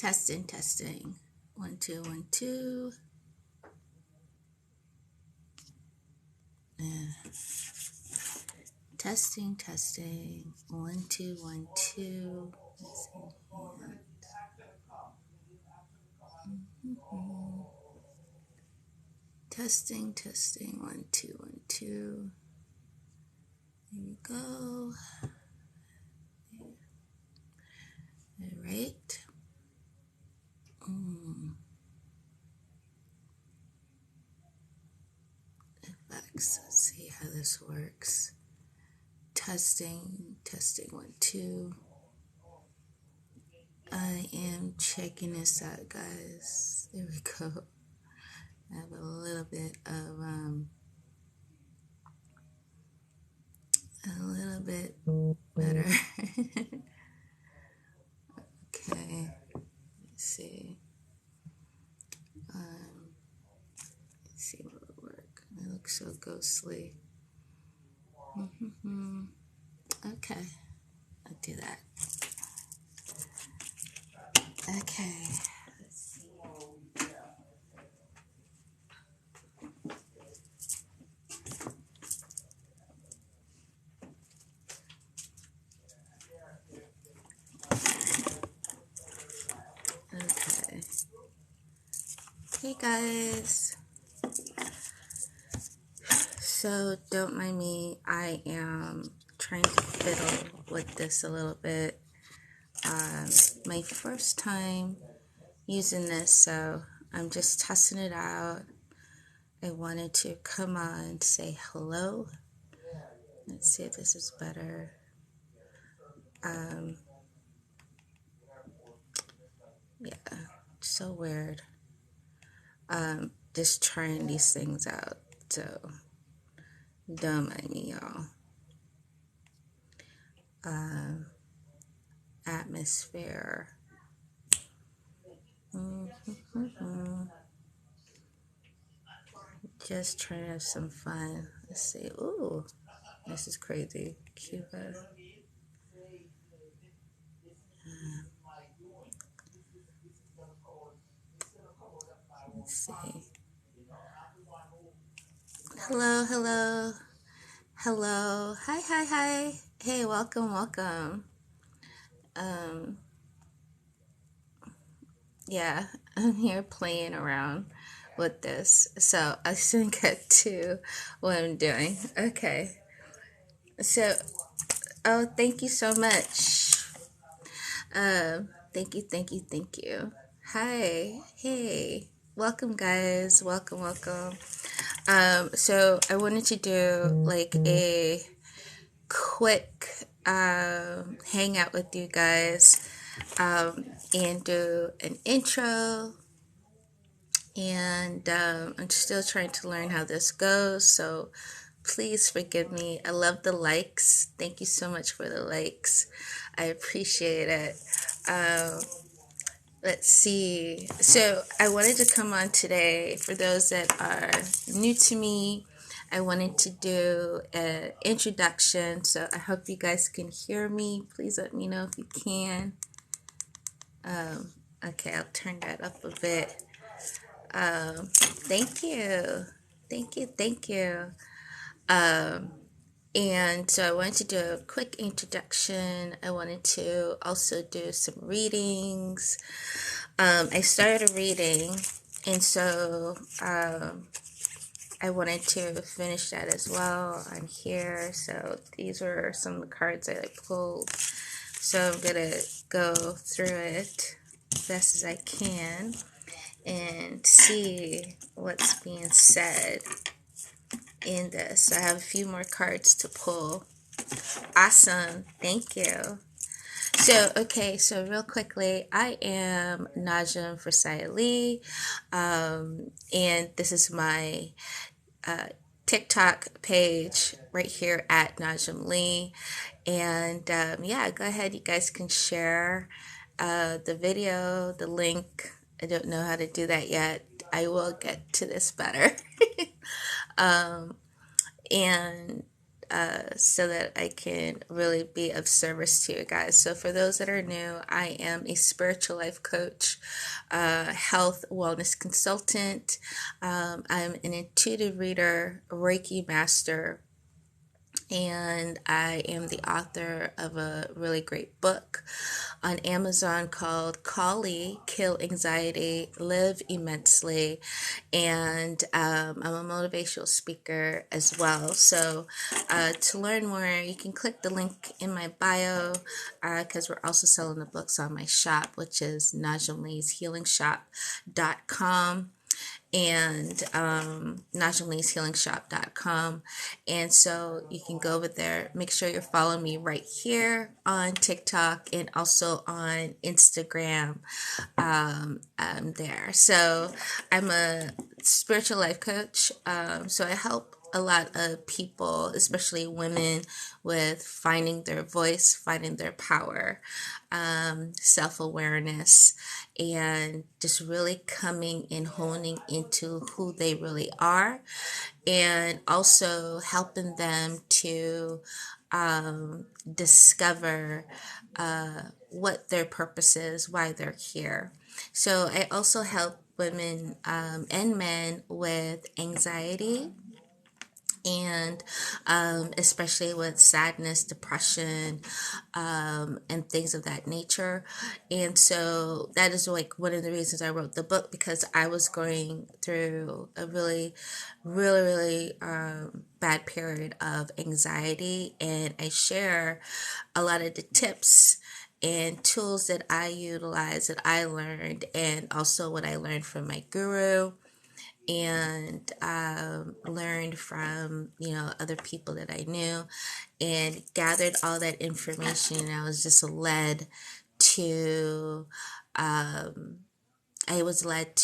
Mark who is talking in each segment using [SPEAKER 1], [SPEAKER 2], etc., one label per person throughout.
[SPEAKER 1] Testing. 1, 2, 1, 2. Testing. 1, 2, 1, 2. Let's see here. Testing. 1, 2, 1, 2. Here we go. All right. Effects. Let's see how this works. Testing. 1, 2. I am checking this out, guys. There we go. I have a little bit better. Okay. Let's see. Let's see what will work. It looks so ghostly. Okay. I'll do that. Okay. Let's see. Okay. Hey guys. So don't mind me. I am trying to fiddle with this a little bit. My first time using this, so I'm just testing it out. I wanted to come on, say hello. Let's see if this is better. Yeah, so weird. Just trying these things out, so don't mind me, y'all. Atmosphere. Just trying to have some fun. Let's see. Ooh, this is crazy. Cuba. Let's see. Hello. Hi. Hey, welcome. Yeah, I'm here playing around with this, so I soon get to what I'm doing. Okay, so thank you so much. Thank you. Hi, hey, welcome guys, welcome. So I wanted to do like a quick hangout with you guys, and do an intro. And I'm still trying to learn how this goes, so please forgive me. I love the likes. Thank you so much for the likes. I appreciate it. Let's see. So I wanted to come on today. For those that are new to me, I wanted to do an introduction. So I hope you guys can hear me. Please let me know if you can. Okay, I'll turn that up a bit. Thank you. And so I wanted to do a quick introduction. I wanted to also do some readings. I started a reading, and so I wanted to finish that as well on here. So these were some of the cards that I pulled. So I'm going to go through it as best as I can and see what's being said in this. So I have a few more cards to pull. Awesome. Thank you. So real quickly, I am Najaam Phrsia Lee, and this is my TikTok page right here at Najaam Lee. And yeah, go ahead. You guys can share the video, the link. I don't know how to do that yet. I will get to this better. And so that I can really be of service to you guys. So for those that are new, I am a spiritual life coach, health wellness consultant. I'm an intuitive reader, Reiki master, and I am the author of a really great book on Amazon called K.A.L.I, Kill Anxiety, Live Immensely, and I'm a motivational speaker as well. So to learn more, you can click the link in my bio, because we're also selling the books on my shop, which is NajaamPhriaLee'sHealingShop.com and NajaamPhriaLee'sHealingShop.com. And so you can go over there. Make sure you're following me right here on TikTok and also on Instagram. I'm there. So I'm a spiritual life coach. So I help a lot of people, especially women, with finding their voice, finding their power, self-awareness, and just really coming and honing into who they really are, and also helping them to discover what their purpose is, why they're here. So I also help women and men with anxiety, and especially with sadness, depression, and things of that nature. And so that is like one of the reasons I wrote the book, because I was going through a really, really, really bad period of anxiety, and I share a lot of the tips and tools that I utilize, that I learned, and also what I learned from my guru, and learned from other people that I knew, and gathered all that information. And I was just led to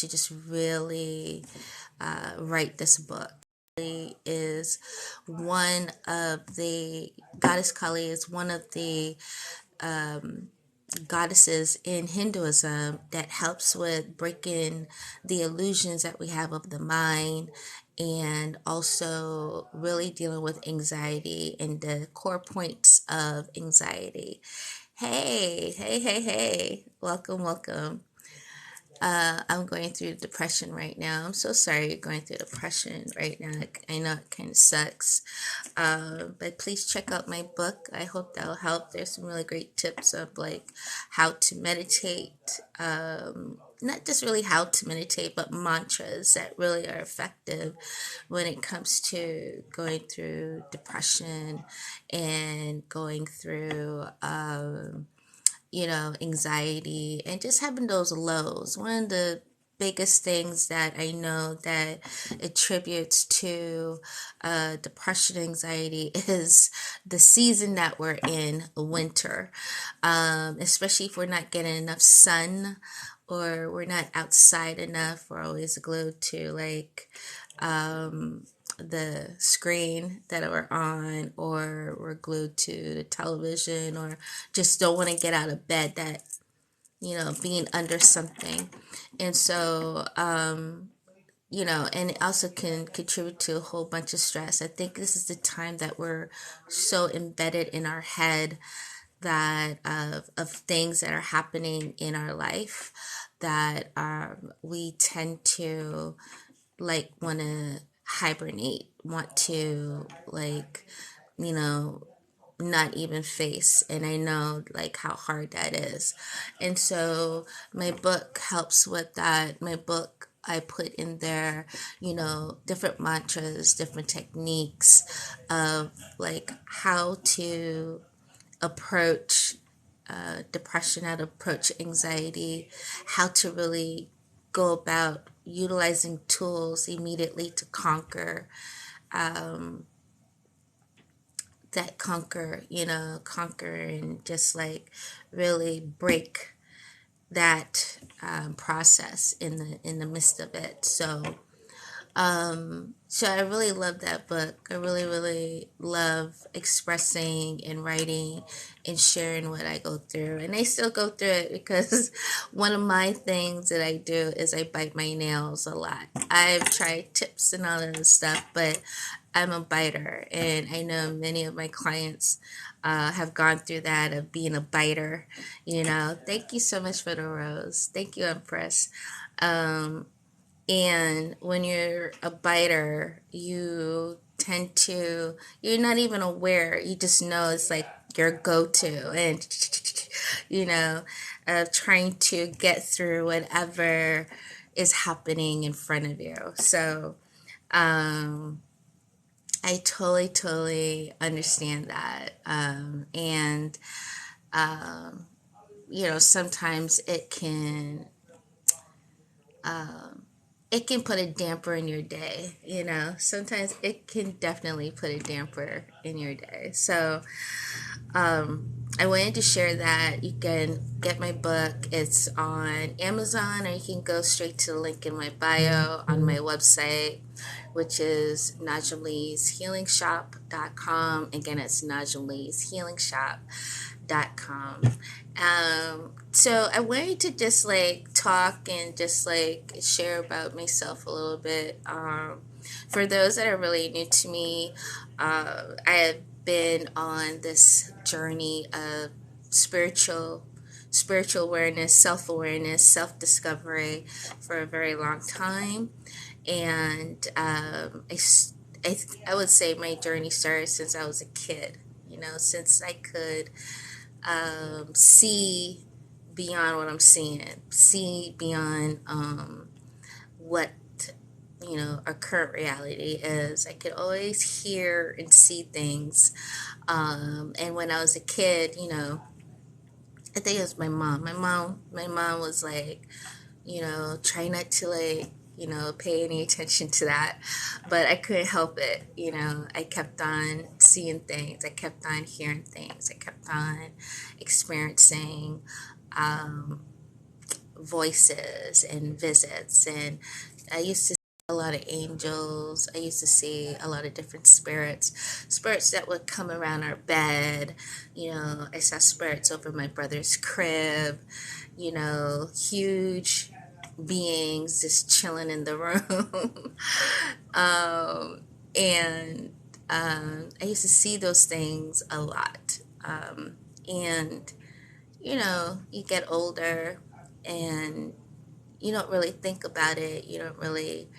[SPEAKER 1] just really write this book. Is one of the Goddess Kali is one of the goddesses in Hinduism that helps with breaking the illusions that we have of the mind, and also really dealing with anxiety and the core points of anxiety. Hey, welcome. I'm going through depression right now. I'm so sorry you're going through depression right now. I know it kind of sucks. But please check out my book. I hope that'll help. There's some really great tips of like how to meditate. Not just really how to meditate, but mantras that really are effective when it comes to going through depression and going through anxiety, and just having those lows. One of the biggest things that I know that attributes to depression, anxiety, is the season that we're in, winter, especially if we're not getting enough sun, or we're not outside enough. We're always glued to like the screen that we're on, or we're glued to the television, or just don't want to get out of bed, that being under something. And so and it also can contribute to a whole bunch of stress. I think this is the time that we're so embedded in our head that of things that are happening in our life, that we tend to like want to hibernate, want to like not even face. And I know like how hard that is. And so my book helps with that. My book, I put in there different mantras, different techniques of like how to approach depression, how to approach anxiety, how to really go about utilizing tools immediately to conquer conquer and just like really break that process in the midst of it. So I really love that book. I really, really love expressing and writing and sharing what I go through. And I still go through it, because one of my things that I do is I bite my nails a lot. I've tried tips and all of this stuff, but I'm a biter, and I know many of my clients have gone through that of being a biter. Thank you so much for the rose. Thank you, Empress. And when you're a biter, you're not even aware. You just know it's like your go-to, and trying to get through whatever is happening in front of you. So I totally, totally understand that. And sometimes it can put a damper in your day. Sometimes it can definitely put a damper in your day. So I wanted to share that. You can get my book. It's on Amazon, or you can go straight to the link in my bio on my website, which is NajaamLeesHealingShop.com. Again, it's NajaamLeesHealingShop.com. So I wanted to just talk and just share about myself a little bit. For those that are really new to me, I have been on this journey of spiritual awareness, self-awareness, self-discovery for a very long time. And I would say my journey started since I was a kid, since I could see beyond what I'm seeing, see beyond what our current reality is. I could always hear and see things. And when I was a kid, I think it was my mom. My mom was try not to pay any attention to that, but I couldn't help it. I kept on seeing things. I kept on hearing things. I kept on experiencing voices and visits, and I used to see a lot of angels. I used to see a lot of different spirits that would come around our bed. I saw spirits over my brother's crib, huge beings just chilling in the room. And I used to see those things a lot. And you get older and you don't really think about it. You don't really,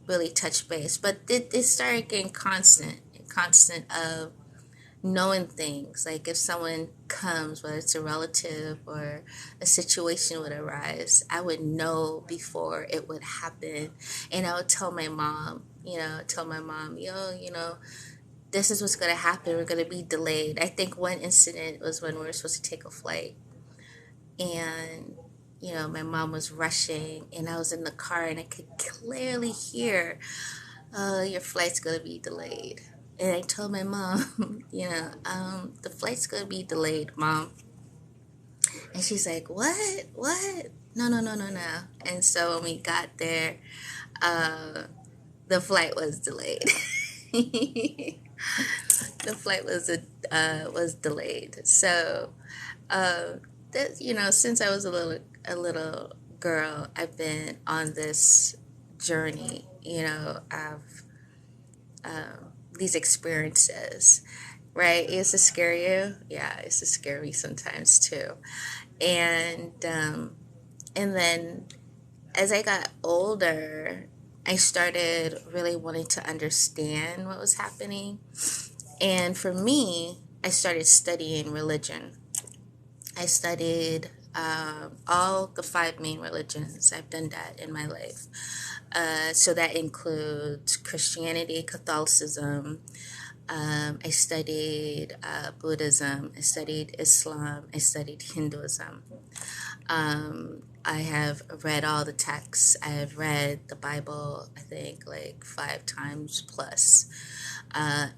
[SPEAKER 1] really touch base. But it started getting constant of knowing things. Like if someone comes, whether it's a relative or a situation would arise, I would know before it would happen. And I would tell my mom, this is what's going to happen. We're going to be delayed. I think one incident was when we were supposed to take a flight. And, my mom was rushing, and I was in the car, and I could clearly hear, your flight's going to be delayed. And I told my mom, the flight's going to be delayed, Mom. And she's like, what? No. And so when we got there, the flight was delayed. The flight was delayed. So, since I was a little girl, I've been on this journey, of these experiences, right? It used to scare you. Yeah, it used to scare me sometimes too. And then as I got older, I started really wanting to understand what was happening. And for me, I started studying religion. I studied all the 5 main religions. I've done that in my life. So that includes Christianity, Catholicism. I studied Buddhism. I studied Islam. I studied Hinduism. I have read all the texts. I have read the Bible, I think, 5 times plus,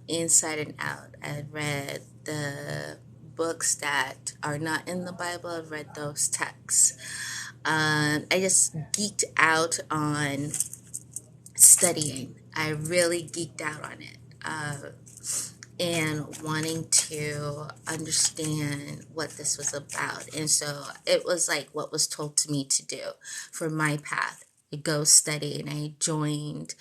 [SPEAKER 1] inside and out. I've read the books that are not in the Bible. I've read those texts. I just geeked out on studying. I really geeked out on it. And wanting to understand what this was about. And so it was what was told to me to do for my path. go study, and I joined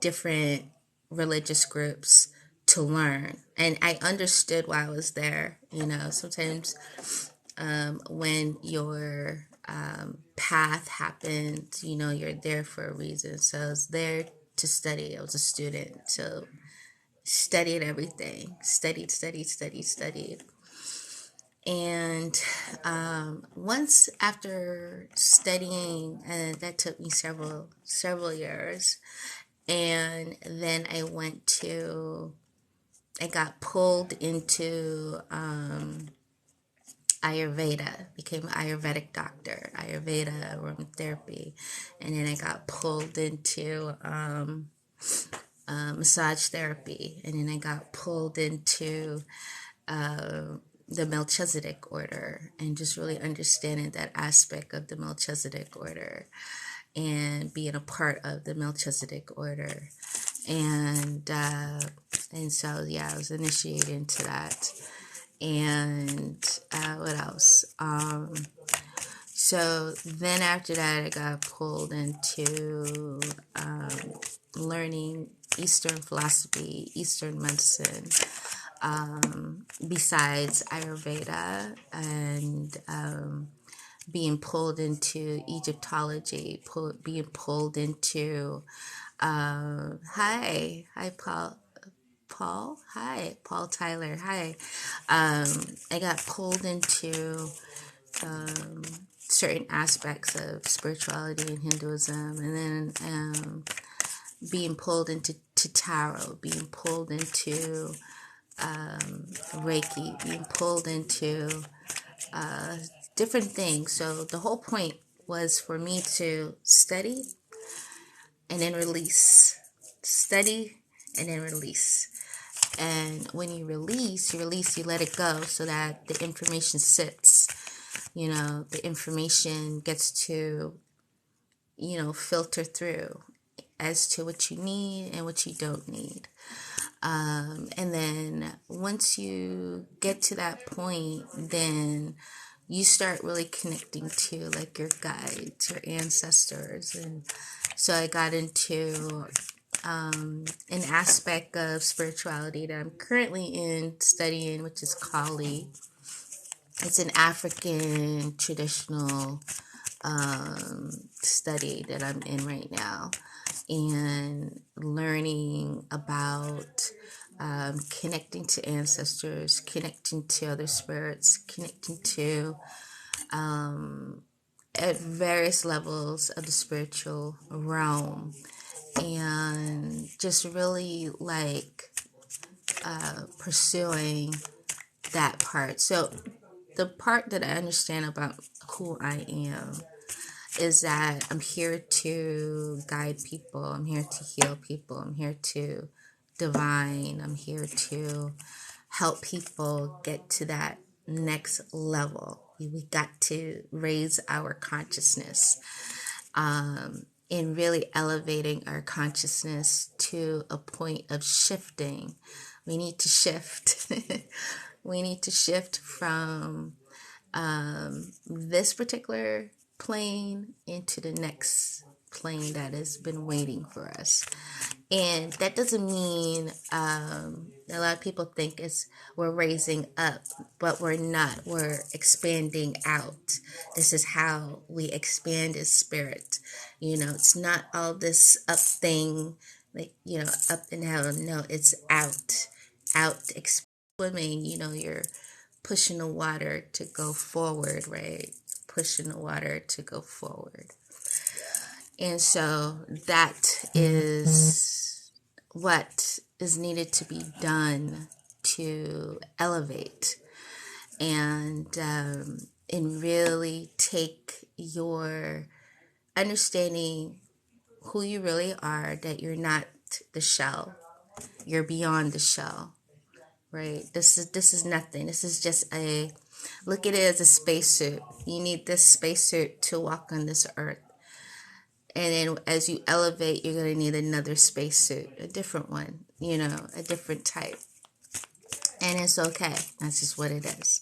[SPEAKER 1] different religious groups to learn. And I understood why I was there. Sometimes when your path happens, you're there for a reason. So I was there to study. I was a student, so studied everything. Studied. And once after studying, and that took me several years, and then I got pulled into Ayurveda, became an Ayurvedic doctor, Ayurveda, Aromatherapy, and then I got pulled into massage therapy, and then I got pulled into the Melchizedek order, and just really understanding that aspect of the Melchizedek order and being a part of the Melchizedek order. And so, yeah, I was initiated into that. And what else? So then after that, I got pulled into learning Eastern philosophy, Eastern medicine, besides Ayurveda, and being pulled into Egyptology, being pulled into, hi, Paul Tyler, hi. I got pulled into certain aspects of spirituality and Hinduism, and then being pulled into tarot, being pulled into Reiki, being pulled into different things. So the whole point was for me to study and then release. Study and then release. And when you release, you let it go so that the information sits. The information gets to, filter through as to what you need and what you don't need. And then once you get to that point, then you start really connecting to like your guides, your ancestors. And so I got into an aspect of spirituality that I'm currently studying, which is K.A.L.I. It's an African traditional study that I'm in right now, and learning about connecting to ancestors, connecting to other spirits, connecting to at various levels of the spiritual realm, and just really like pursuing that part. So the part that I understand about who I am is that I'm here to guide people. I'm here to heal people. I'm here to divine. I'm here to help people get to that next level. We got to raise our consciousness, in really elevating our consciousness to a point of shifting. We need to shift. We need to shift from this particular plane into the next plane that has been waiting for us. And that doesn't mean, a lot of people think we're raising up, but we're not. We're expanding out. This is how we expand as spirit. It's not all this up thing, like, up and down. No, it's out, swimming. You're pushing the water to go forward, right? Pushing the water to go forward. And so that is what is needed to be done to elevate and really take your understanding who you really are, that you're not the shell. You're beyond the shell, right? This is nothing. This is just look at it as a spacesuit. You need this spacesuit to walk on this earth. And then as you elevate, you're going to need another spacesuit, a different one, a different type. And it's okay. That's just what it is.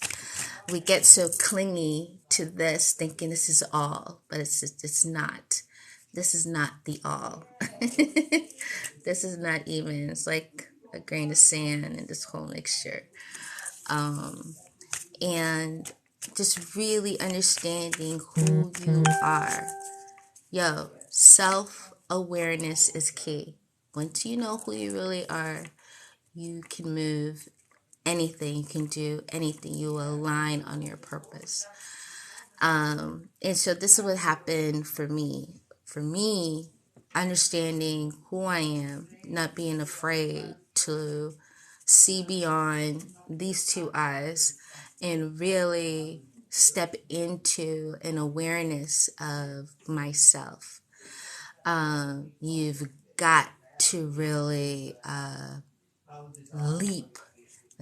[SPEAKER 1] We get so clingy to this, thinking this is all, but it's not. this is not the all. This is not even, it's like a grain of sand in this whole mixture. And just really understanding who you are. Yo, self-awareness is key. Once you know who you really are, you can move anything, you can do anything, you align on your purpose. And so this is what happened for me. For me, understanding who I am, not being afraid to see beyond these two eyes and really step into an awareness of myself. You've got to really leap,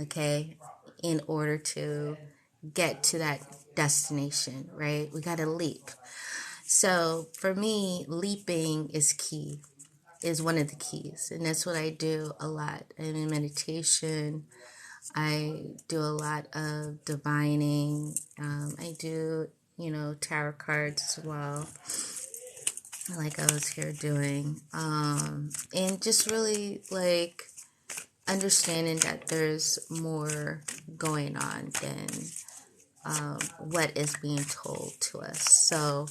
[SPEAKER 1] okay, in order to get to that destination, right? We got to leap. So for me, leaping is key, is one of the keys. And that's what I do a lot. And in meditation, I do a lot of divining. I do, tarot cards as well, like I was here doing. And just really like understanding that there's more going on than what is being told to us. So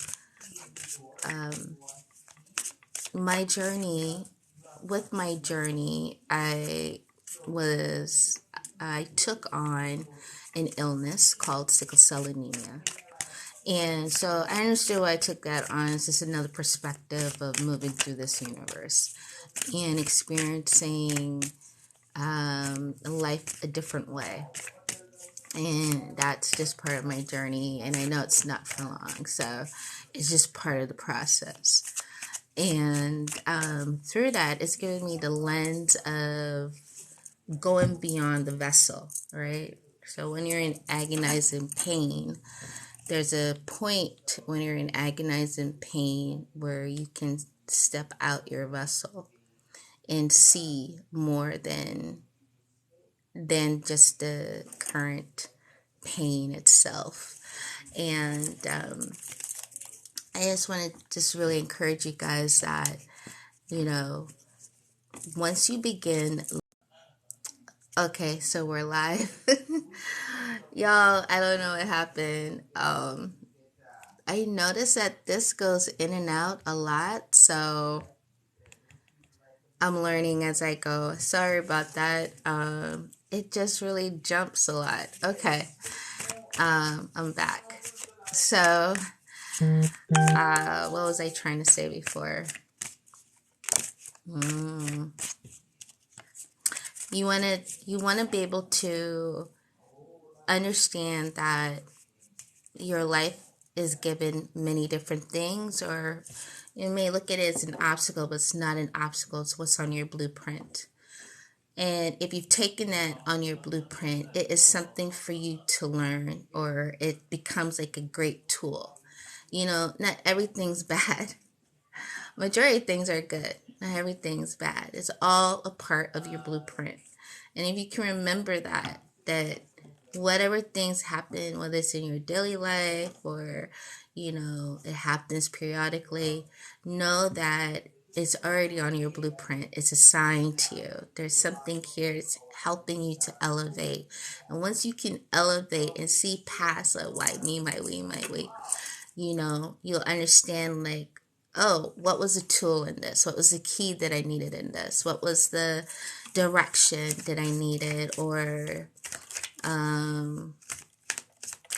[SPEAKER 1] my journey, I took on an illness called sickle cell anemia. And so I understood why I took that on. It's just another perspective of moving through this universe and experiencing life a different way. And that's just part of my journey. And I know it's not for long. So it's just part of the process. And through that, it's given me the lens of going beyond the vessel, right? So when you're in agonizing pain, there's a point when you're in agonizing pain where you can step out your vessel and see more than just the current pain itself. And I just want to just really encourage you guys that, once you begin. Okay, so we're live. Y'all, I don't know what happened. I noticed that this goes in and out a lot, so I'm learning as I go. Sorry about that. It just really jumps a lot. Okay, I'm back. So, what was I trying to say before? You wanna be able to understand that your life is given many different things, or you may look at it as an obstacle, but it's not an obstacle. It's what's on your blueprint. And if you've taken that on your blueprint, it is something for you to learn, or it becomes like a great tool. Not everything's bad. Majority of things are good. Not everything's bad. It's all a part of your blueprint. And if you can remember that whatever things happen, whether it's in your daily life or, it happens periodically, know that it's already on your blueprint. It's assigned to you. There's something here. It's helping you to elevate. And once you can elevate and see past why me, my way, you'll understand oh, what was the tool in this? What was the key that I needed in this? What was the direction that I needed, or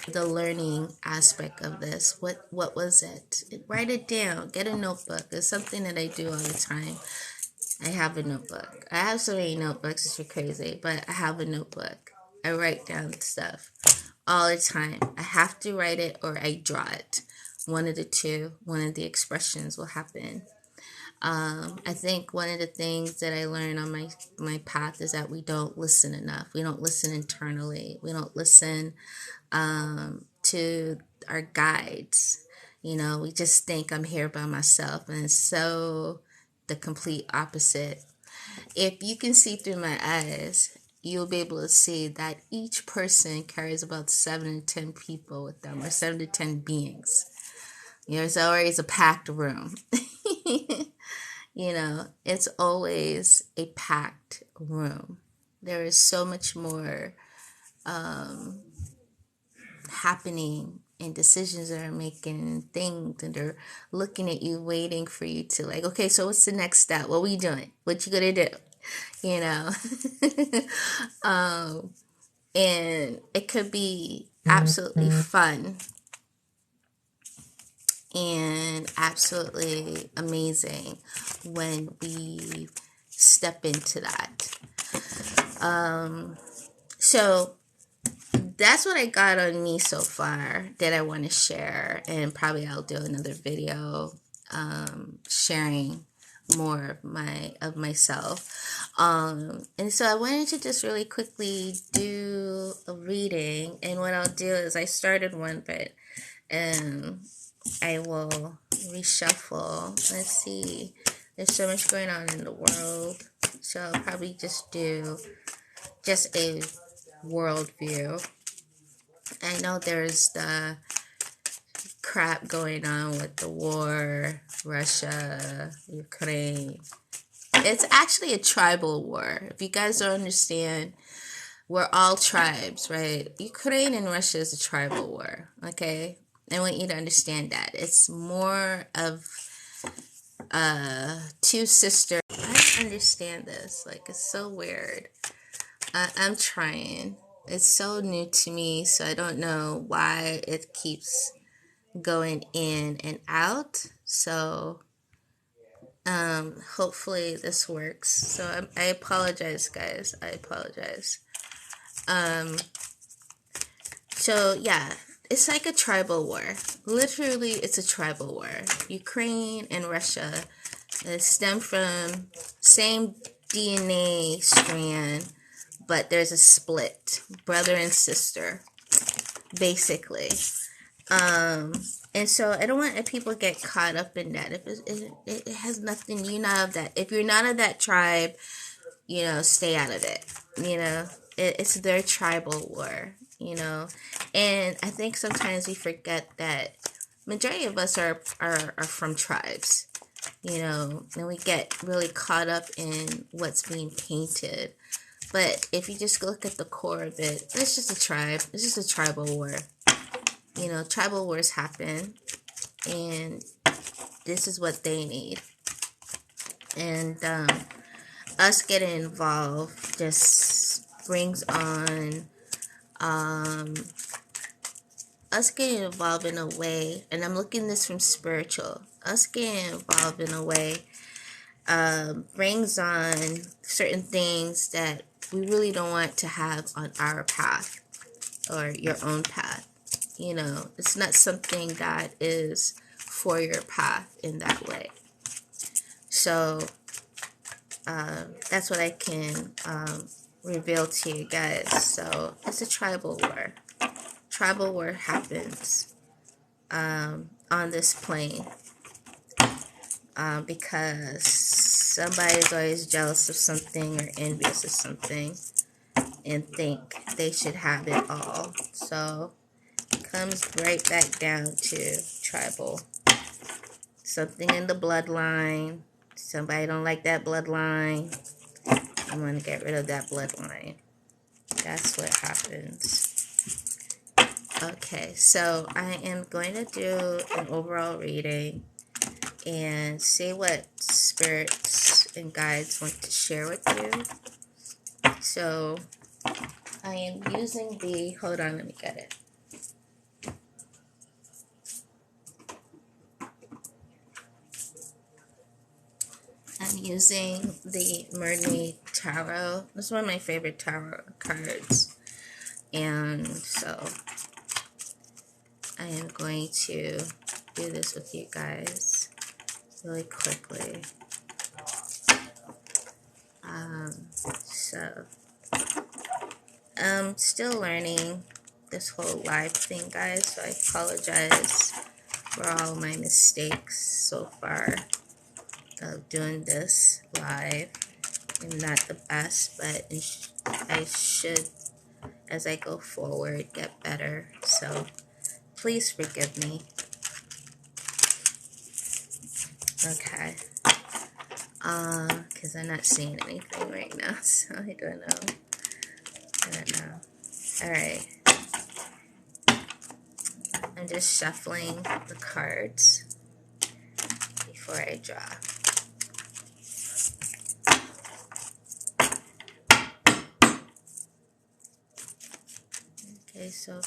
[SPEAKER 1] the learning aspect of this? What was it? Write it down. Get a notebook. It's something that I do all the time. I have a notebook. I have so many notebooks, it's crazy, but I have a notebook. I write down stuff all the time. I have to write it or I draw it. One of the two, one of the expressions will happen. I think one of the things that I learned on my path is that we don't listen enough. We don't listen internally. We don't listen to our guides. We just think I'm here by myself, and it's so the complete opposite. If you can see through my eyes, you'll be able to see that each person carries about 7 to 10 people with them, or 7 to 10 beings. There's always a packed room. You know, it's always a packed room. There is so much more happening and decisions that are making and things, and they're looking at you, waiting for you to like, okay, so what's the next step? What are we doing? What you gonna do? You know? And it could be absolutely fun and absolutely amazing when we step into that. So that's what I got on me so far that I want to share, and probably I'll do another video sharing more of myself. And so I wanted to just really quickly do a reading, and what I'll do is I started one, but I will reshuffle. Let's see. There's so much going on in the world, so I'll probably just do just a world view. I know there's the crap going on with the war, Russia, Ukraine. It's actually a tribal war. If you guys don't understand, we're all tribes, right? Ukraine and Russia is a tribal war, okay? I want you to understand that. It's more of two sisters. I don't understand this. Like, it's so weird. I'm trying. It's so new to me, so I don't know why it keeps going in and out. So hopefully this works. So I apologize, guys. I apologize. So yeah, it's like a tribal war. Literally, it's a tribal war. Ukraine and Russia stem from same DNA strand, but there's a split, brother and sister, basically. And so I don't want people to get caught up in that. If it has nothing, you're not of that. If you're not of that tribe, you know, stay out of it. You know, it's their tribal war, you know. And I think sometimes we forget that majority of us are from tribes, you know, and we get really caught up in what's being painted. But if you just look at the core of it, it's just a tribe. It's just a tribal war. You know, tribal wars happen, and this is what they need. And us getting involved just brings on us getting involved in a way, and I'm looking at this from spiritual. Us getting involved in a way brings on certain things that we really don't want to have on our path or your own path. You know, it's not something that is for your path in that way. So that's what I can reveal to you guys. So it's a tribal war. Tribal war happens on this plane because somebody's always jealous of something or envious of something and think they should have it all. So comes right back down to tribal. Something in the bloodline. Somebody don't like that bloodline. I want to get rid of that bloodline. That's what happens. Okay, so I am going to do an overall reading and see what spirits and guides want to share with you. So I am using the, hold on, let me get it. I'm using the Martini Tarot. This is one of my favorite tarot cards. And so I am going to do this with you guys really quickly. So I'm still learning this whole live thing, guys. So I apologize for all my mistakes so far of doing this live. I'm not the best, but I should, as I go forward, get better. So please forgive me. Okay. Because I'm not seeing anything right now, so I don't know. Alright. I'm just shuffling the cards before I draw. Okay, so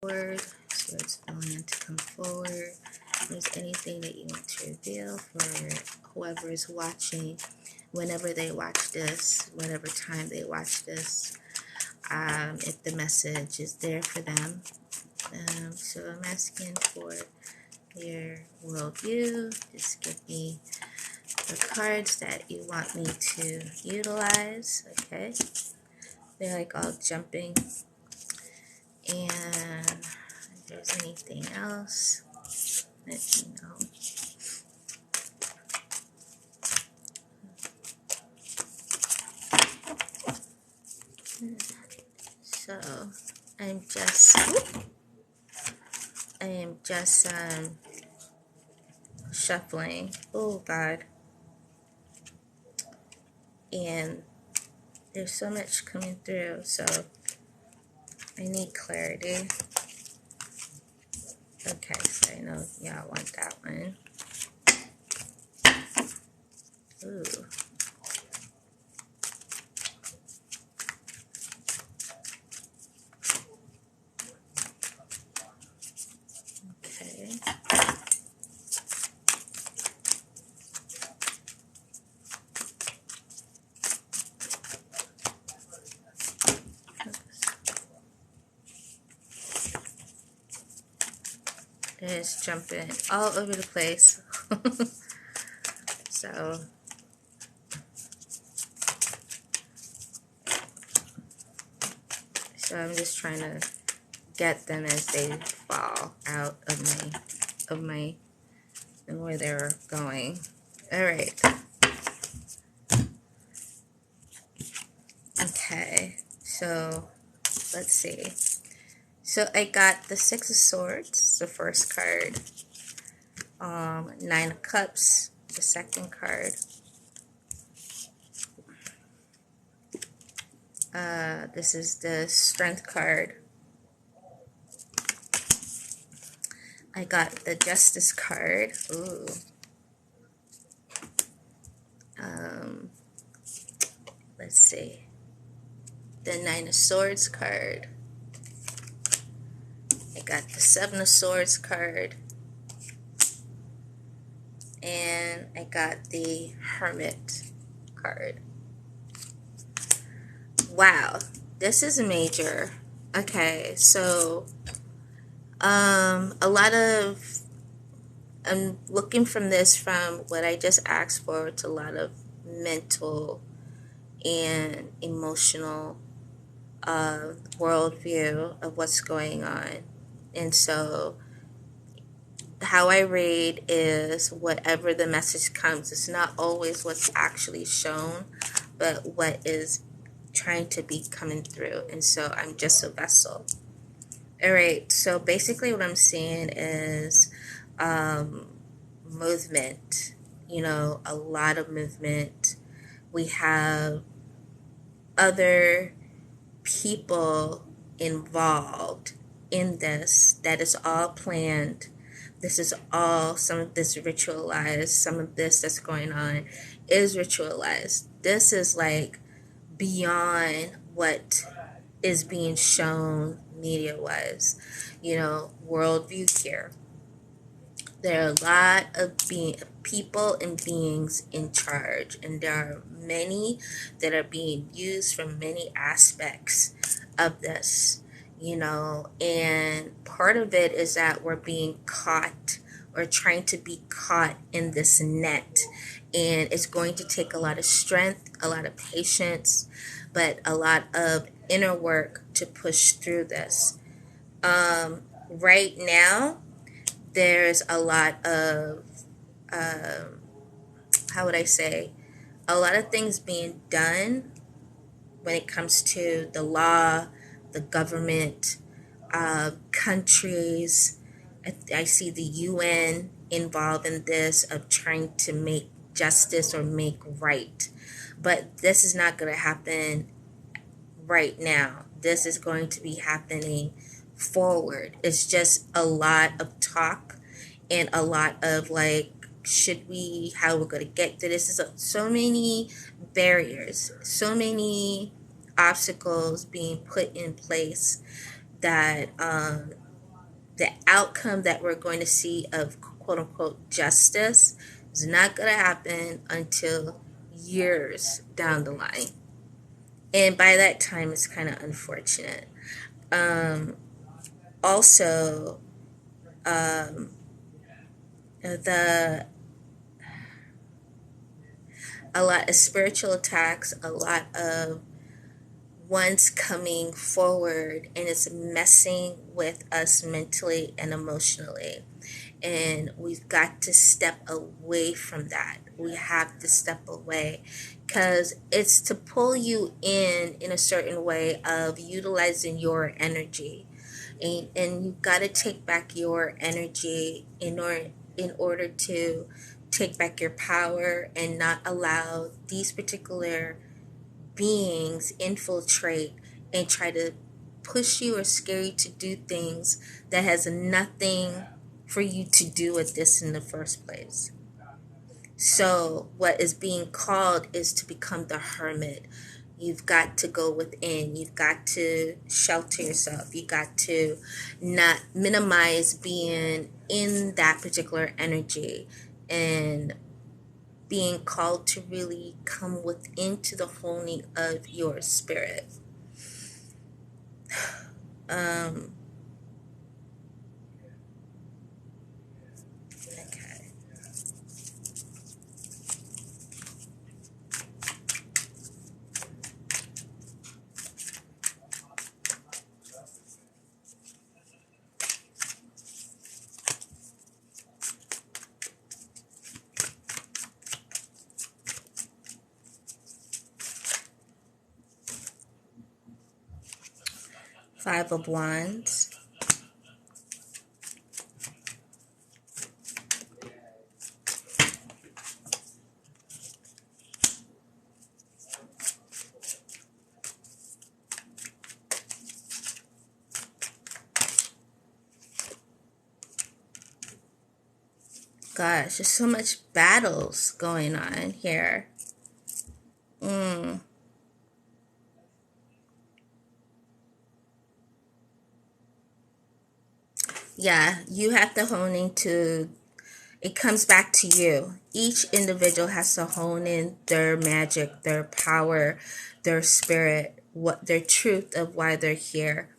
[SPEAKER 1] forward, so it's going to come forward. If there's anything that you want to reveal for whoever is watching, whenever they watch this, whatever time they watch this, if the message is there for them. So I'm asking for your worldview. Just give me the cards that you want me to utilize. Okay, they're like all jumping. And if there's anything else, let me know. So I am just shuffling. Oh God. And there's so much coming through, so I need clarity. Okay, so I know y'all want that one. Ooh. Okay. It's jumping all over the place. So I'm just trying to get them as they fall out of my and where they're going. All right. Okay. So let's see. So I got the Six of Swords, the first card. Nine of Cups, the second card. This is the Strength card. I got the Justice card. Ooh. Let's see. The Nine of Swords card. I got the Seven of Swords card. And I got the Hermit card. Wow, this is major. Okay, so a lot of, I'm looking from this from what I just asked for to a lot of mental and emotional worldview of what's going on. And so how I read is whatever the message comes. It's not always what's actually shown, but what is trying to be coming through. And so I'm just a vessel. All right, so basically what I'm seeing is movement, a lot of movement. We have other people involved in this. That is all planned. This is all, some of this ritualized, some of this that's going on is ritualized. This is like beyond what is being shown media-wise, worldview here. There are a lot of people and beings in charge, and there are many that are being used from many aspects of this, and part of it is that we're being caught or trying to be caught in this net, and it's going to take a lot of strength, a lot of patience, but a lot of inner work to push through this. Right now, there's a lot of, how would I say, a lot of things being done when it comes to the law, the government, countries. I see the UN involved in this of trying to make justice or make right. But this is not going to happen right now. This is going to be happening forward. It's just a lot of talk and a lot of like, should we, how we're going to get to this. Is so many barriers, so many obstacles being put in place that the outcome that we're going to see of quote unquote justice is not going to happen until years down the line. And by that time, it's kind of unfortunate. Also, the a lot of spiritual attacks, a lot of ones coming forward, and it's messing with us mentally and emotionally. And we've got to step away from that. We have to step away because it's to pull you in a certain way of utilizing your energy. And you've got to take back your energy in order to take back your power and not allow these particular beings infiltrate and try to push you or scare you to do things that has nothing for you to do with this in the first place. So what is being called is to become the hermit. You've got to go within. You've got to shelter yourself. You got to not minimize being in that particular energy and being called to really come within to the honing of your spirit. Okay. 5 of Wands. Gosh, there's so much battles going on here. Yeah, you have to hone into, it comes back to you. Each individual has to hone in their magic, their power, their spirit, what their truth of why they're here.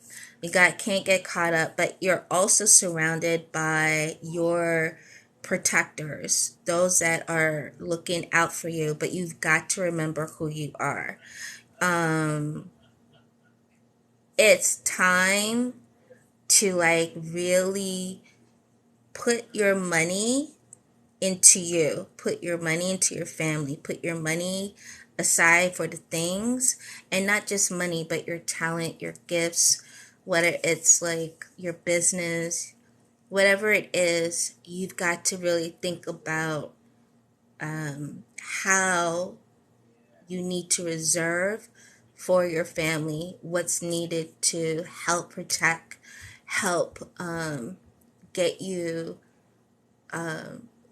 [SPEAKER 1] You can't get caught up, but you're also surrounded by your protectors, those that are looking out for you, but you've got to remember who you are. It's time to like really put your money into you, put your money into your family, put your money aside for the things, and not just money, but your talent, your gifts, whether it's like your business, whatever it is. You've got to really think about how you need to reserve for your family, what's needed to help protect, help get you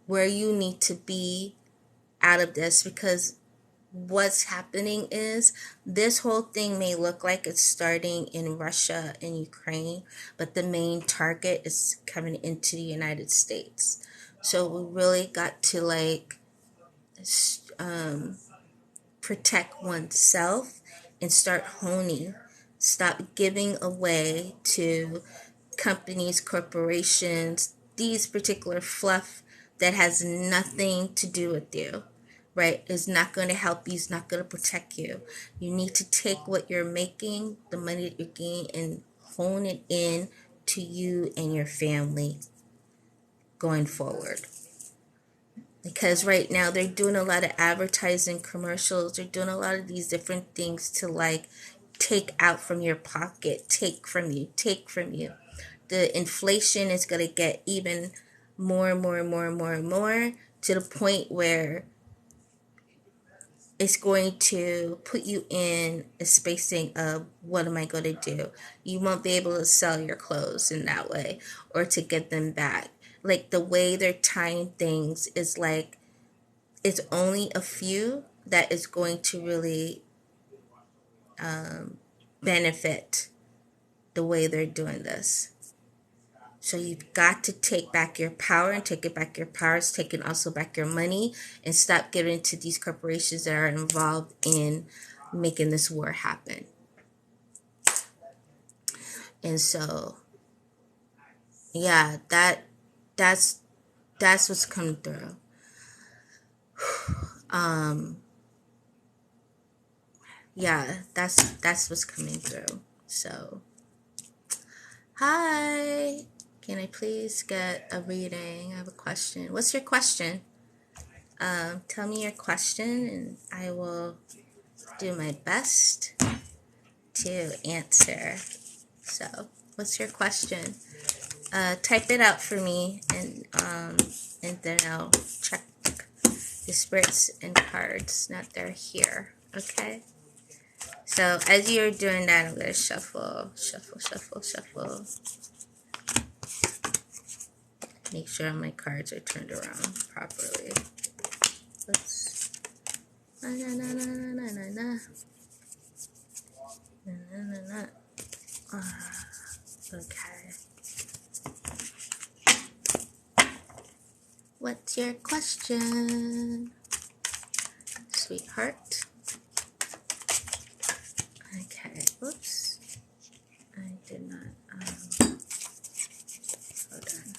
[SPEAKER 1] where you need to be out of this. Because what's happening is this whole thing may look like it's starting in Russia and Ukraine, but the main target is coming into the United States. So we really got to like protect oneself and start honing. Stop giving away to companies, corporations, these particular fluff that has nothing to do with you, right? Is not going to help you, is not going to protect you. You need to take what you're making, the money that you're getting, and hone it in to you and your family going forward. Because right now they're doing a lot of advertising commercials. They're doing a lot of these different things to like take out from your pocket, take from you. The inflation is going to get even more and more and more and more and more, to the point where it's going to put you in a spacing of, what am I going to do? You won't be able to sell your clothes in that way, or to get them back. Like, the way they're tying things is like, it's only a few that is going to really benefit the way they're doing this. So you've got to take back your power, and taking back your power is taking also back your money, and stop giving to these corporations that are involved in making this war happen. And so, yeah, that's what's coming through. Yeah, that's what's coming through. So, hi. Can I please get a reading? I have a question. What's your question? Tell me your question, and I will do my best to answer. So, what's your question? Type it out for me, and then I'll check the spirits and cards. Not they're here. Okay. So as you're doing that, I'm gonna shuffle. Make sure my cards are turned around properly. Oops. Okay. What's your question, sweetheart? Okay. Oops. I did not. Hold on.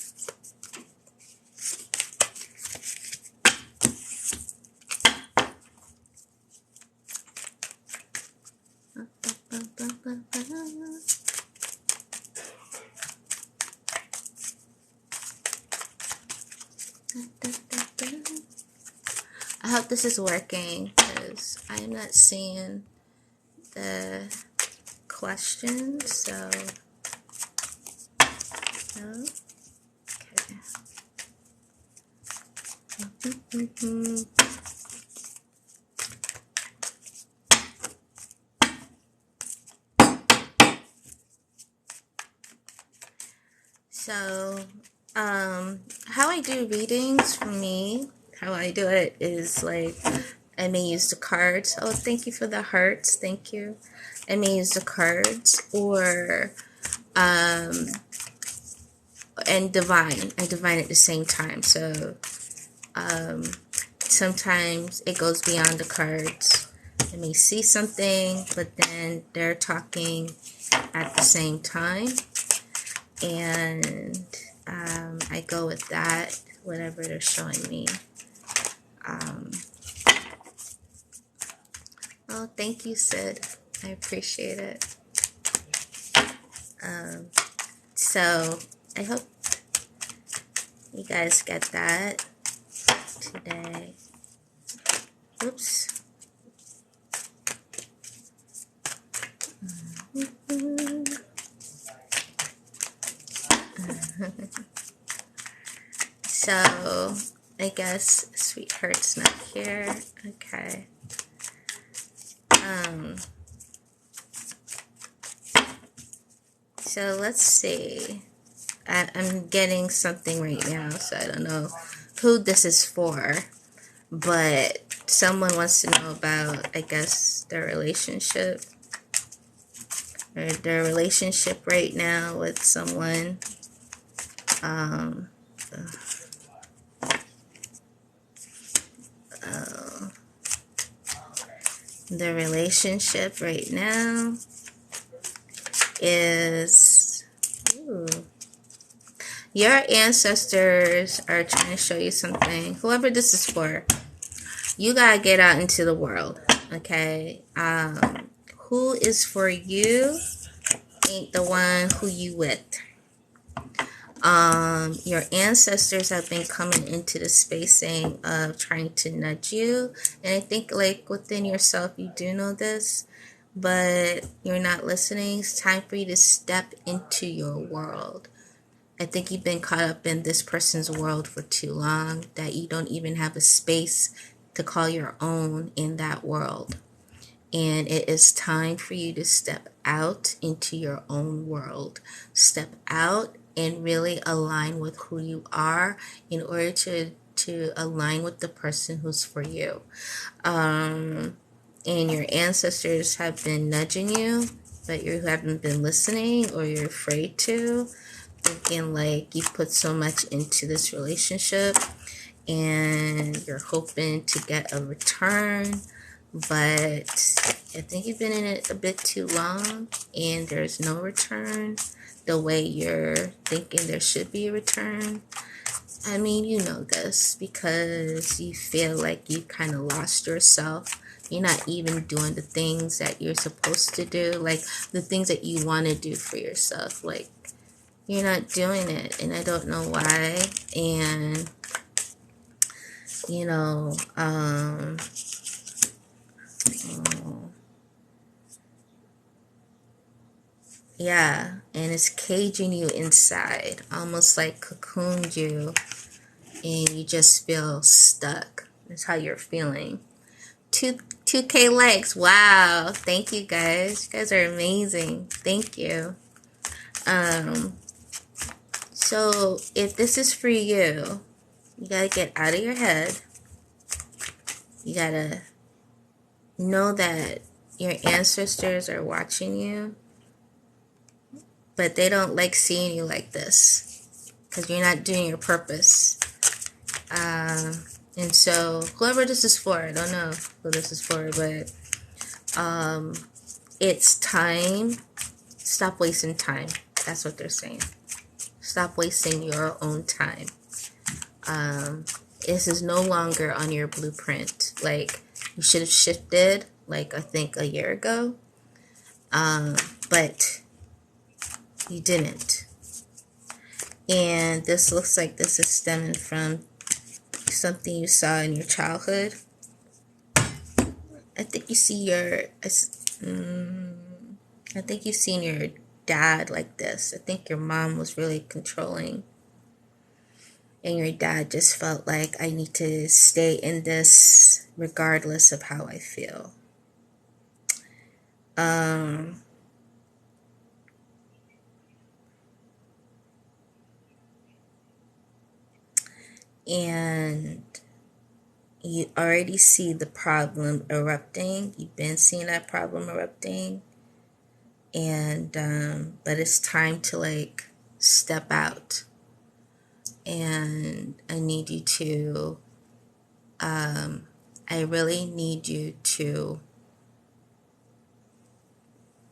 [SPEAKER 1] I hope this is working, because I'm not seeing the questions. So, no. Okay. So, how I do readings for me, how I do it is like, I may use the cards. Oh, thank you for the hearts. Thank you. I may use the cards, or, and divine. I divine at the same time. So, sometimes it goes beyond the cards. I may see something, but then they're talking at the same time. And I go with that, whatever they're showing me. Oh, thank you, Sid. I appreciate it. So I hope you guys get that today. Oops. So I guess sweetheart's not here. Okay. So let's see. I'm getting something right now, so I don't know who this is for, but someone wants to know about, I guess, their relationship, or their relationship right now with someone. The relationship right now is, your ancestors are trying to show you something. Whoever this is for, you gotta get out into the world, okay? Who is for you ain't the one who you with. Your ancestors have been coming into the spacing of trying to nudge you, and I think, like, within yourself you do know this, but you're not listening. It's time for you to step into your world. I think you've been caught up in this person's world for too long that you don't even have a space to call your own in that world. And it is time for you to step out into your own world. Step out and really align with who you are in order to align with the person who's for you. And your ancestors have been nudging you, but you haven't been listening, or you're afraid to, thinking like you put so much into this relationship and you're hoping to get a return, but I think you've been in it a bit too long and there's no return the way you're thinking there should be a return. I mean, you know this because you feel like you kind of lost yourself. You're not even doing the things that you're supposed to do, like the things that you want to do for yourself. Like, you're not doing it, and I don't know why. And, you know, yeah, and it's caging you inside, almost like cocooned you, and you just feel stuck. That's how you're feeling. 2K likes. Wow. Thank you guys. You guys are amazing. Thank you. So if this is for you, you gotta get out of your head. You gotta know that your ancestors are watching you, but they don't like seeing you like this because you're not doing your purpose. And so whoever this is for, I don't know who this is for, but it's time. Stop wasting time. That's what they're saying. Stop wasting your own time. This is no longer on your blueprint. Like, you should have shifted, like, I think a year ago. But you didn't. And this looks like this is stemming from something you saw in your childhood. I think you see I think you've seen your dad like this. I think your mom was really controlling. And your dad just felt like, I need to stay in this regardless of how I feel. And you already see the problem erupting. You've been seeing that problem erupting. And, but it's time to like step out. And I need you to, I really need you to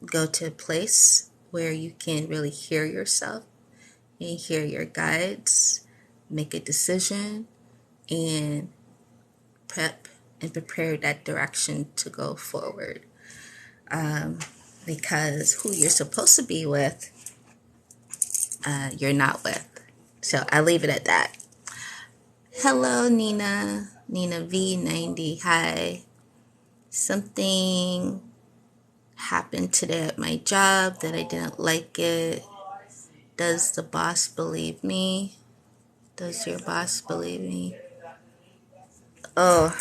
[SPEAKER 1] go to a place where you can really hear yourself and hear your guides, make a decision, and prep and prepare that direction to go forward. Because who you're supposed to be with, you're not with. So I'll leave it at that. Hello, Nina V90. Hi. Something happened today at my job that I didn't like it. Does the boss believe me? Does your boss believe me? Oh,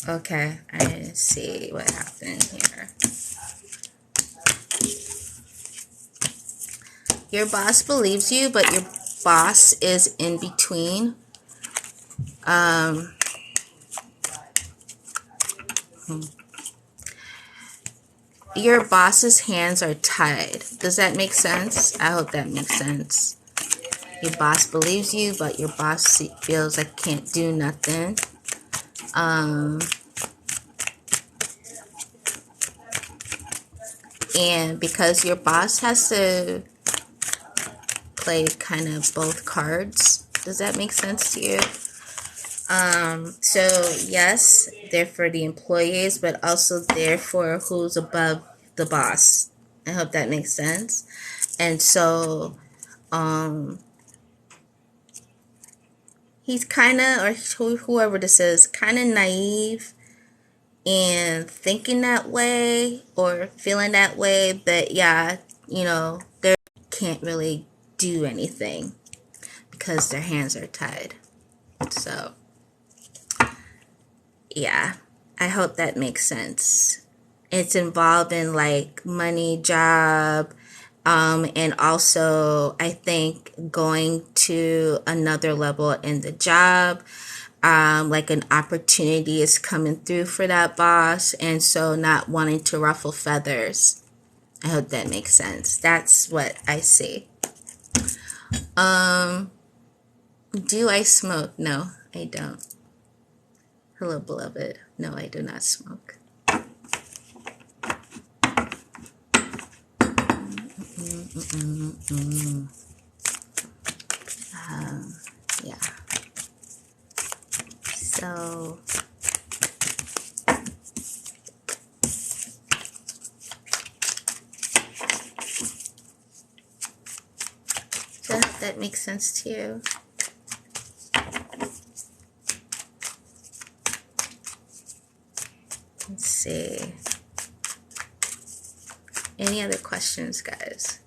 [SPEAKER 1] okay. I see what happened here. Your boss believes you, but your boss is in between. Your boss's hands are tied. Does that make sense? I hope that makes sense. Your boss believes you, but your boss feels like can't do nothing. And because your boss has to play kind of both cards, does that make sense to you? So yes, they're for the employees, but also they're for who's above the boss. I hope that makes sense. And so, he's kind of, or whoever this is, kind of naive and thinking that way or feeling that way. But yeah, you know, they can't really do anything. because their hands are tied. So, yeah, I hope that makes sense. It's involving like money, job, and also I think going to another level in the job. Like an opportunity is coming through for that boss, and so not wanting to ruffle feathers. I hope that makes sense. That's what I see. Do I smoke? No, I don't. Hello, beloved. No, I do not smoke. Yeah. So, does that make sense to you? Let's see. Any other questions, guys?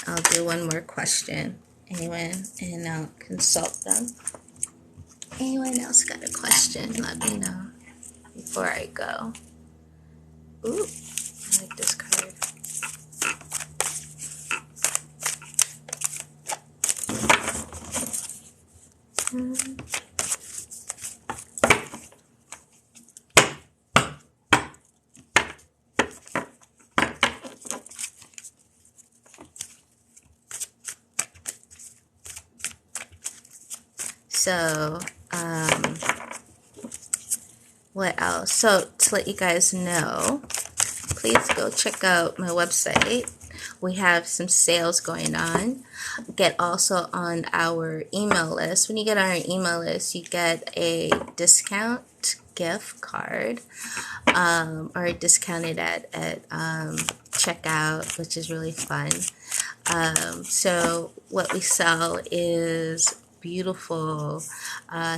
[SPEAKER 1] I'll do one more question. Anyone? And I'll consult them. Anyone else got a question? Let me know before I go. Ooh, I like this card. So, what else? So, to let you guys know, please go check out my website. We have some sales going on. Get also on our email list. When you get on our email list, you get a discount gift card, or discounted at checkout, which is really fun. So what we sell is beautiful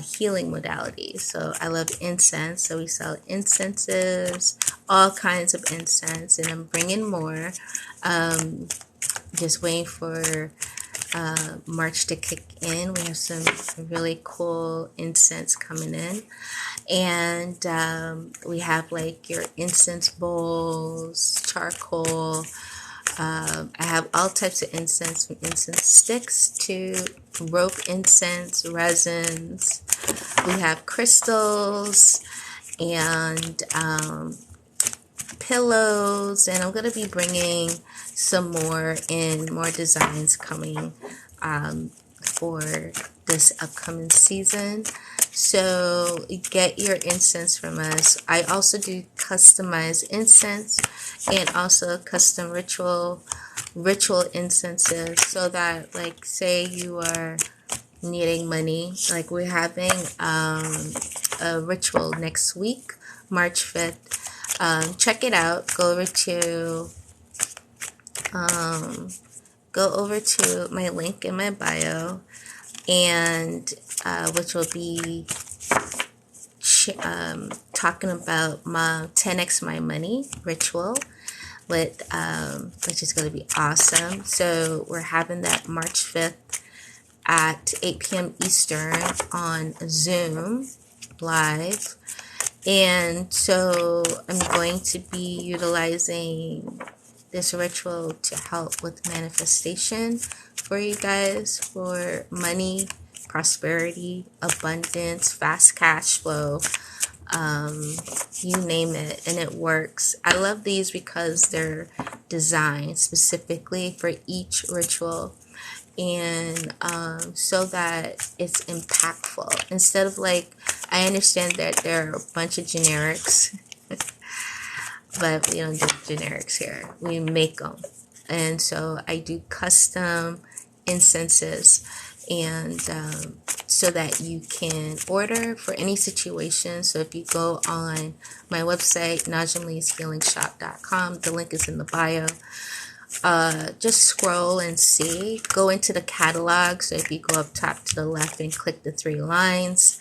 [SPEAKER 1] healing modalities. So I love incense, so we sell incenses, all kinds of incense, and I'm bringing more. Just waiting for March to kick in. We have some really cool incense coming in, and we have like your incense bowls, charcoal. I have all types of incense, from incense sticks to rope incense, resins. We have crystals and pillows, and I'm going to be bringing some more designs coming for this upcoming season. So get your incense from us. I also do customized incense and also custom ritual incenses, so that, like, say you are needing money, like we're having a ritual next week, March 5th. Check it out. Go over to my link in my bio, and which will be talking about my 10x my money ritual, with which is going to be awesome. So we're having that March 5th at 8 p.m. Eastern on Zoom live. And so I'm going to be utilizing this ritual to help with manifestation for you guys, for money, prosperity, abundance, fast cash flow, you name it, and it works. I love these because they're designed specifically for each ritual, and so that it's impactful. Instead of, like, I understand that there are a bunch of generics, but we don't do generics here. We make them. And so I do custom incenses, and so that you can order for any situation. So if you go on my website, NajaamLeesHealingShop.com, the link is in the bio. Just scroll and see. Go into the catalog. So if you go up top to the left and click the three lines,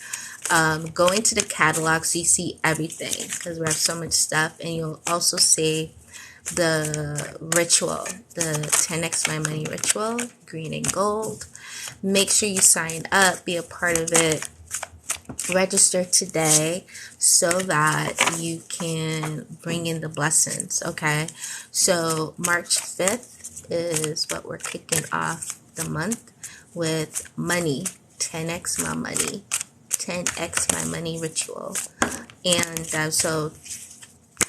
[SPEAKER 1] go into the catalog so you see everything, because we have so much stuff. And you'll also see the ritual, the 10x my money ritual green, and gold. Make sure you sign up, be a part of it. Register today so that you can bring in the blessings, okay? So March 5th is what we're kicking off the month with money, 10x my money, 10x my money ritual. And so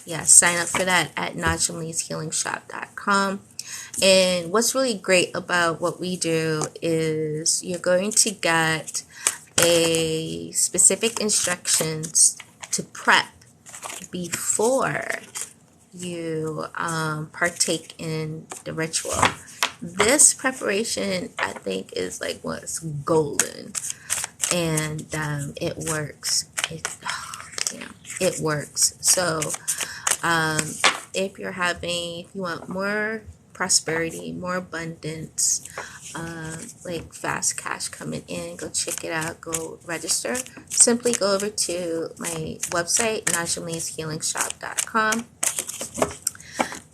[SPEAKER 1] yeah, sign up for that at NajaamLee'sHealingShop.com. And what's really great about what we do is you're going to get a specific instructions to prep before you partake in the ritual. This preparation, I think, is like what's golden, and it works. It works. So if you want more prosperity, more abundance, like fast cash coming in, go check it out, go register. Simply go over to my website, NajaamLee'sHealingShop.com,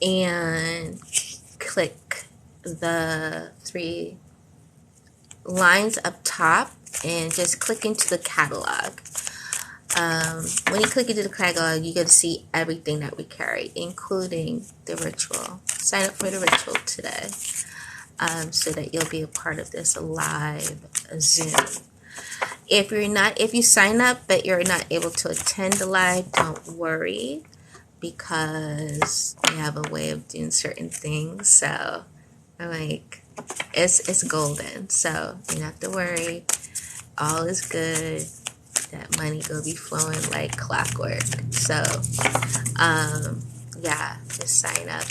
[SPEAKER 1] and click the 3 lines up top and just click into the catalog. When you click into the catalog, you get to see everything that we carry, including the ritual. Sign up for the ritual today, so that you'll be a part of this live Zoom. If you sign up but you're not able to attend the live, don't worry, because we have a way of doing certain things. So it's golden. So you don't have to worry. All is good. That money will be flowing like clockwork. So yeah, just sign up.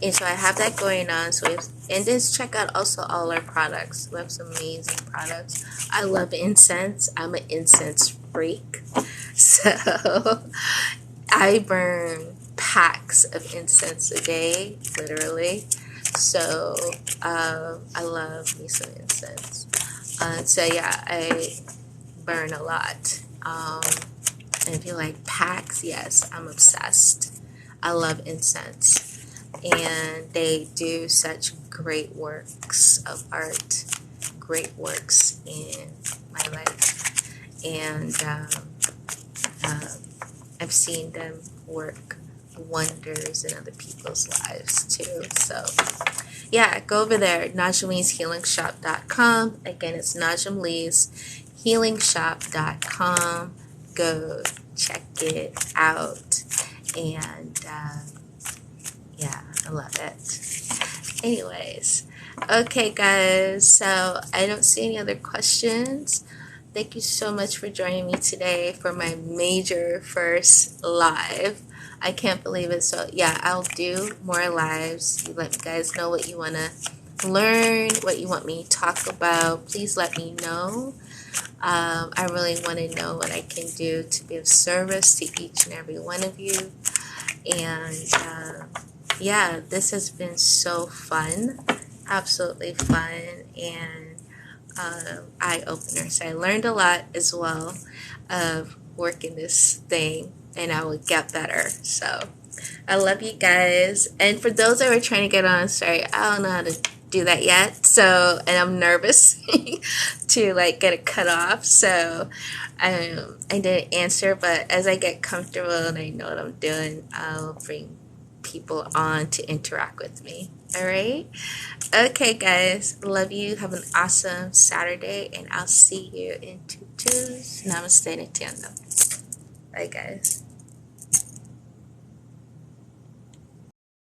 [SPEAKER 1] And so I have that going on. And just check out also all our products. We have some amazing products. I love incense. I'm an incense freak. So I burn packs of incense a day, literally. So I love me some incense. So yeah, I burn a lot. And if you like packs, yes, I'm obsessed. I love incense. And they do such great works of art, great works in my life. And I've seen them work wonders in other people's lives too. So yeah, go over there, NajaamLee'sHealingShop.com. Again, it's NajaamLee'sHealingShop.com. Go check it out. And yeah, I love it. Anyways, okay guys, so I don't see any other questions. Thank you so much for joining me today for my major first live. I can't believe it. So yeah, I'll do more lives. You let me guys know what you want to learn, what you want me to talk about. Please let me know. I really want to know what I can do to be of service to each and every one of you. And yeah, this has been so fun, absolutely fun, and eye-opener. So I learned a lot as well of working this thing, and I will get better. So I love you guys. And for those that were trying to get on, sorry, I don't know how to do that yet. So, and I'm nervous to like get it cut off. So I didn't answer, but as I get comfortable and I know what I'm doing, I'll bring people on to interact with me. All right. Okay, guys. Love you. Have an awesome Saturday, and I'll see you in 2 2s. Namaste, Nintendo. Bye, guys.